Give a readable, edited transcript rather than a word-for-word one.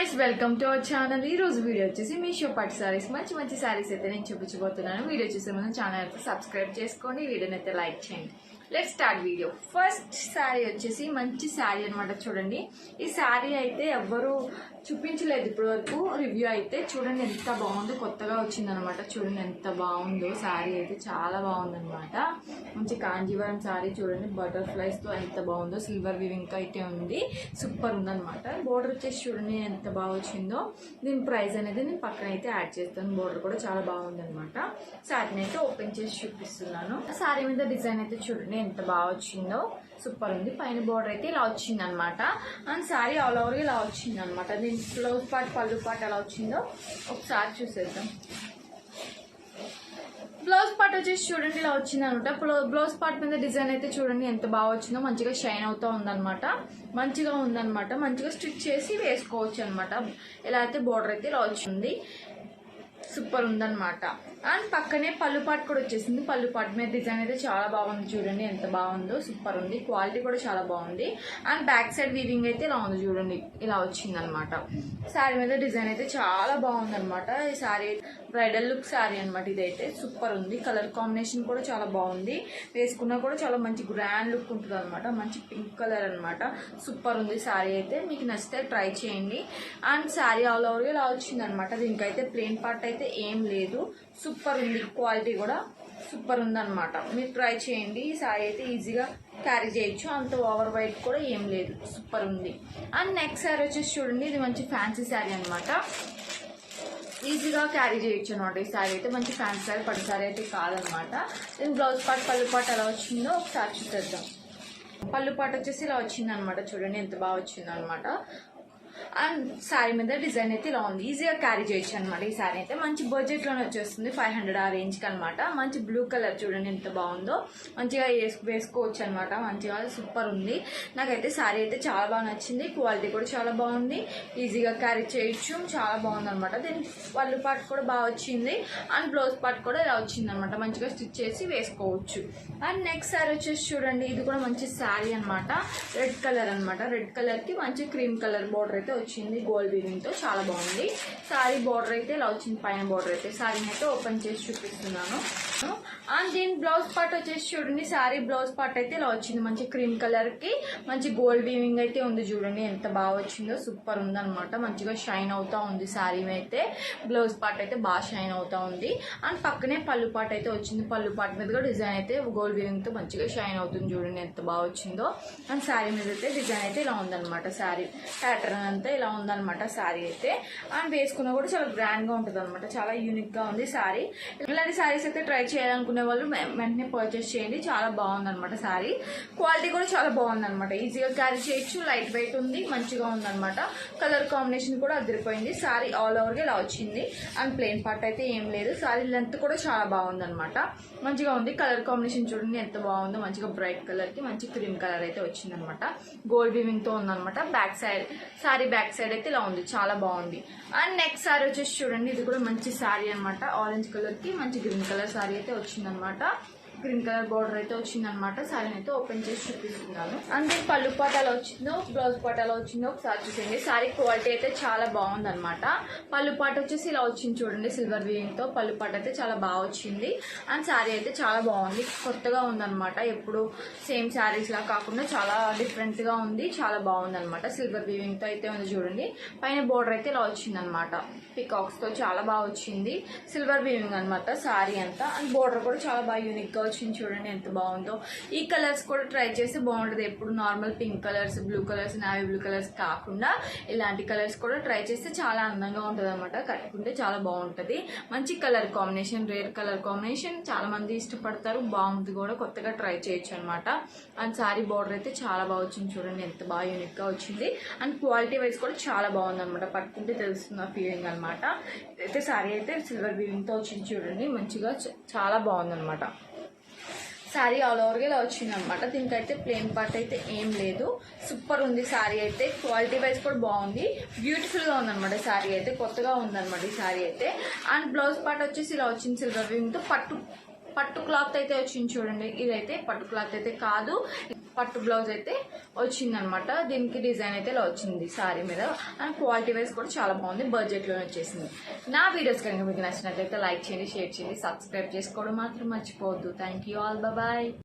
Guys welcome to our channel. ఈ రోజు video వచ్చేసి మీషో పట్టు సారీస్ మంచి సారీస్ అయితే నేను చూపించబోతున్నాను। వీడియో చూసే ముందు ఛానల్ అయితే సబ్స్క్రైబ్ చేసుకోండి, వీడియోని అయితే లైక్ చేయండి। Let's start video. First sorry వచ్చేసి మంచి సారీ అన్నమాట। చూడండి, ఈ సారీ అయితే ఎవ్వరు చూపించలేదు ఇప్పటి వరకు, రివ్యూ అయితే చూడండి ఎంత బాగుందో, కొత్తగా వచ్చిందనమాట। చూడండి ఎంత బాగుందో సారీ అయితే, చాలా బాగుందనమాట। మంచి కాంజీవరం సారీ చూడండి, బటర్ఫ్లైస్ తో ఎంత బాగుందో, సిల్వర్ వివింగ్ అయితే ఉంది, సూపర్ ఉందనమాట। బోర్డర్ వచ్చేసి చూడండి ఎంత బాగా వచ్చిందో। దీని ప్రైస్ అనేది నేను పక్కన అయితే యాడ్ చేస్తాను। బోర్డర్ కూడా చాలా బాగుందనమాట। సారీని అయితే ఓపెన్ చేసి చూపిస్తున్నాను। సారీ మీద డిజైన్ అయితే చూడండి ఎంత బాగా వచ్చిందో, సూపర్ ఉంది। పైన బోర్డర్ అయితే ఇలా వచ్చింది అనమాట, అండ్ సారీ ఆల్ ఓవర్ ఇలా వచ్చింది అనమాట। దీని బ్లౌజ్ పార్ట్ పళ్ళు పార్ట్ ఎలా వచ్చిందో ఒకసారి చూసేద్దాం। బ్లౌజ్ పార్ట్ వచ్చేసి చూడండి ఇలా వచ్చింది అనమాట। బ్లౌజ్ పార్ట్ మీద డిజైన్ అయితే చూడండి ఎంత బాగా వచ్చిందో, మంచిగా షైన్ అవుతా ఉందన్నమాట, మంచిగా ఉందన్నమాట। మంచిగా స్టిచ్ చేసి వేసుకోవచ్చు అనమాట। ఇలా అయితే బోర్డర్ అయితే ఇలా వచ్చింది, సూపర్ ఉందన్నమాట। అండ్ పక్కనే పళ్ళు పాటు కూడా వచ్చేసింది। పళ్ళు పాటు మీద డిజైన్ అయితే చాలా బాగుంది, చూడండి ఎంత బాగుందో, సూపర్ ఉంది। క్వాలిటీ కూడా చాలా బాగుంది। అండ్ బ్యాక్ సైడ్ వీవింగ్ అయితే ఇలా ఉంది చూడండి, ఇలా వచ్చింది అనమాట। శారీ మీద డిజైన్ అయితే చాలా బాగుంది అనమాట। ఈ శారీ బ్రైడల్ లుక్ శారీ అనమాట, ఇదైతే సూపర్ ఉంది। కలర్ కాంబినేషన్ కూడా చాలా బాగుంది, వేసుకున్నా కూడా చాలా మంచి గ్రాండ్ లుక్ ఉంటుంది అనమాట। మంచి పింక్ కలర్ అనమాట, సూపర్ ఉంది శారీ అయితే। మీకు నచ్చితే ట్రై చేయండి। అండ్ శారీ ఆల్ ఓవర్ ఇలా వచ్చింది అనమాట। దీనికైతే ప్లెయిన్ పార్ట్ అయితే ఏం లేదు, సూపర్ ఉంది, క్వాలిటీ కూడా సూపర్ ఉందన్నమాట। మీరు ట్రై చేయండి, ఈ సారీ అయితే ఈజీగా క్యారీ చేయొచ్చు, అంత ఓవర్ వైట్ కూడా ఏం లేదు, సూపర్ ఉంది। అండ్ నెక్స్ట్ సారీ వచ్చేసి చూడండి, ఇది మంచి ఫ్యాన్సీ శారీ అనమాట, ఈజీగా క్యారీ చేయొచ్చు అనమాట। ఈ సారీ అయితే మంచి ఫ్యాన్సీ శారీ, పట్టు సారీ అయితే కాదనమాట। దీని బ్లౌజ్ పార్ట్ పళ్ళు పార్ట్ ఎలా వచ్చిందో ఒకసారి చూసేద్దాం। పళ్ళు పార్ట్ వచ్చేసి ఇలా వచ్చింది అనమాట, చూడండి ఎంత బాగా వచ్చింది అనమాట। అండ్ శారీ మీద డిజైన్ అయితే ఇలా ఉంది, ఈజీగా క్యారీ చేయొచ్చు అనమాట। ఈ శారీ అయితే మంచి బడ్జెట్ లోనే వచ్చేస్తుంది, 500 ఆ రేంజ్ కి అనమాట। మంచి బ్లూ కలర్ చూడండి ఎంత బాగుందో, మంచిగా వేసుకోవచ్చు అనమాట, మంచిగా సూపర్ ఉంది। నాకైతే శారీ అయితే చాలా బాగా నచ్చింది, క్వాలిటీ కూడా చాలా బాగుంది, ఈజీగా క్యారీ చేయొచ్చు, చాలా బాగుంది అనమాట। దీని పళ్ళు పార్ట్ కూడా బాగా వచ్చింది, అండ్ బ్లౌజ్ పార్ట్ కూడా ఇలా వచ్చింది అనమాట, మంచిగా స్టిచ్ చేసి వేసుకోవచ్చు। అండ్ నెక్స్ట్ శారీ వచ్చేసి చూడండి, ఇది కూడా మంచి శారీ అనమాట, రెడ్ కలర్ అనమాట। రెడ్ కలర్ కి మంచి క్రీమ్ కలర్ బోర్డర్ అయితే వచ్చింది, గోల్డ్ వీవింగ్ తో చాలా బాగుంది। సారీ బోర్డర్ అయితే ఇలా వచ్చింది, పైన బోర్డర్ అయితే। సారీని అయితే ఓపెన్ చేసి చూపిస్తున్నాను। అండ్ దీని బ్లౌజ్ పార్ట్ వచ్చేసి చూడండి, సారీ బ్లౌజ్ పార్ట్ అయితే ఇలా వచ్చింది, మంచి క్రీమ్ కలర్ కి మంచి గోల్డ్ వీవింగ్ అయితే ఉంది, చూడండి ఎంత బాగా వచ్చిందో, సూపర్ ఉంది అనమాట। మంచిగా షైన్ అవుతా ఉంది సారీ అయితే, బ్లౌజ్ పార్ట్ అయితే బాగా షైన్ అవుతా ఉంది। అండ్ పక్కనే పళ్ళు పార్ట్ అయితే వచ్చింది, పళ్ళు పార్ట్ మీద కూడా డిజైన్ అయితే గోల్డ్ వీవింగ్ తో మంచిగా షైన్ అవుతుంది, చూడండి ఎంత బాగా వచ్చిందో। అండ్ సారీ మీద అయితే డిజైన్ అయితే ఇలా ఉందన్నమాట, సారీ ప్యాటర్న్ అంతా ఇలా ఉందన్నమాట సారీ అయితే। అండ్ వేసుకున్నా కూడా చాలా గ్రాండ్ గా ఉంటుంది అనమాట, చాలా యూనిక్ గా ఉంది సారీ। ఇలాంటి సారీస్ అయితే ట్రై చేయాలనుకునే వాళ్ళు వెంటనే పర్చేస్ చేయండి, చాలా బాగుంది అనమాట సారీ, క్వాలిటీ కూడా చాలా బాగుంది అనమాట, ఈజీగా క్యారీ చేయొచ్చు, లైట్ వెయిట్ ఉంది, మంచిగా ఉందన్నమాట। కలర్ కాంబినేషన్ కూడా అదిరిపోయింది, సారీ ఆల్ ఓవర్ గా ఇలా వచ్చింది। అండ్ ప్లెయిన్ పార్ట్ అయితే ఏం లేదు, సారీ లెంత్ కూడా చాలా బాగుంది అనమాట, మంచిగా ఉంది। కలర్ కాంబినేషన్ చూడండి ఎంత బాగుందో, మంచిగా బ్రైట్ కలర్ కి మంచి క్రీమ్ కలర్ అయితే వచ్చింది అనమాట, గోల్డ్ వీవింగ్ తో ఉందన్నమాట। Back side sorry back side అయితే ఇలా ఉంది, చాలా బాగుంది। అండ్ నెక్స్ట్ సారీ వచ్చేసి చూడండి, ఇది కూడా మంచి సారీ అనమాట, ఆరెంజ్ కలర్ కి మంచి గ్రీన్ కలర్ సారీ అయితే వచ్చింది అనమాట, గ్రీన్ కలర్ బార్డర్ అయితే వచ్చింది అనమాట। సారీని అయితే ఓపెన్ చేసి చూపిస్తున్నాను। అండ్ దీని పళ్ళు పాట ఎలా వచ్చిందో, బ్లౌజ్ పాట ఎలా వచ్చిందో ఒకసారి చూసేయండి। సారీ క్వాలిటీ అయితే చాలా బాగుంది అనమాట। పళ్ళు పాట వచ్చేసి ఇలా వచ్చింది చూడండి, సిల్వర్ వీవింగ్ తో పళ్ళు పాట అయితే చాలా బాగా వచ్చింది। అండ్ సారీ అయితే చాలా బాగుంది, కొత్తగా ఉందన్నమాట, ఎప్పుడు సేమ్ శారీస్ లా కాకుండా చాలా డిఫరెంట్ గా ఉంది, చాలా బాగుంది అనమాట। సిల్వర్ వీవింగ్ తో అయితే ఉంది చూడండి, పైన బోర్డర్ అయితే ఇలా వచ్చింది అనమాట, పికాక్స్ తో చాలా బాగా వచ్చింది, సిల్వర్ వీవింగ్ అనమాట సారీ అంతా। అండ్ బోర్డర్ కూడా చాలా బాగా యూనిక్ గా వచ్చింది, చూడండి ఎంత బాగుందో। ఈ కలర్స్ కూడా ట్రై చేసి బాగుంటది, ఎప్పుడు normal pink colours, blue colours, navy blue colours కాకుండా ఇలాంటి కలర్స్ కూడా ట్రై చేస్తే చాలా అందంగా ఉంటది అనమాట, కట్టుకుంటే చాలా బాగుంటది। మంచి colour combination, rare colour combination, చాలా మంది ఇష్టపడతారు, బాగుంది కూడా, కొత్తగా ట్రై చేయొచ్చు అనమాట। అండ్ సారీ బోర్డర్ అయితే చాలా బాగా వచ్చింది, చూడండి ఎంత బాగా యూనిక్ గా వచ్చింది। అండ్ క్వాలిటీ వైజ్ కూడా చాలా బాగుంది అనమాట, పట్టుకుంటే తెలుస్తుంది ఆ ఫీలింగ్ అనమాట। అయితే సారీ అయితే సిల్వర్ వీవింగ్ తో వచ్చింది చూడండి, మంచిగా చాలా బాగుంది అనమాట। సారీ ఆల్ ఓవర్ గా ఇలా వచ్చింది అనమాట, దీనికైతే ప్లెయిన్ పార్ట్ అయితే ఏం లేదు, సూపర్ ఉంది సారీ అయితే, క్వాలిటీ వైజ్ కూడా బాగుంది, బ్యూటిఫుల్ గా ఉందన్నమాట సారీ అయితే, కొత్తగా ఉందన్నమాట ఈ సారీ అయితే। అండ్ బ్లౌజ్ పార్ట్ వచ్చేసి ఇలా వచ్చింది, సిల్వర్ వీవింగ్ తో పట్టు క్లాత్ అయితే వచ్చింది చూడండి, ఇదైతే పట్టు క్లాత్ అయితే కాదు, పట్టు బ్లౌజ్ అయితే వచ్చిందనమాట. దీనికి డిజైన్ అయితే ఇలా వచ్చింది శారీ మీద. అండ్ క్వాలిటీ వైజ్ కూడా చాలా బాగుంది, బడ్జెట్లోనే వచ్చేసింది. నా వీడియోస్ కనుక మీకు నచ్చినట్లయితే లైక్ చేయండి, షేర్ చేయండి, సబ్స్క్రైబ్ చేసుకోవడం మాత్రం మర్చిపోవద్దు. Thank you all, bye.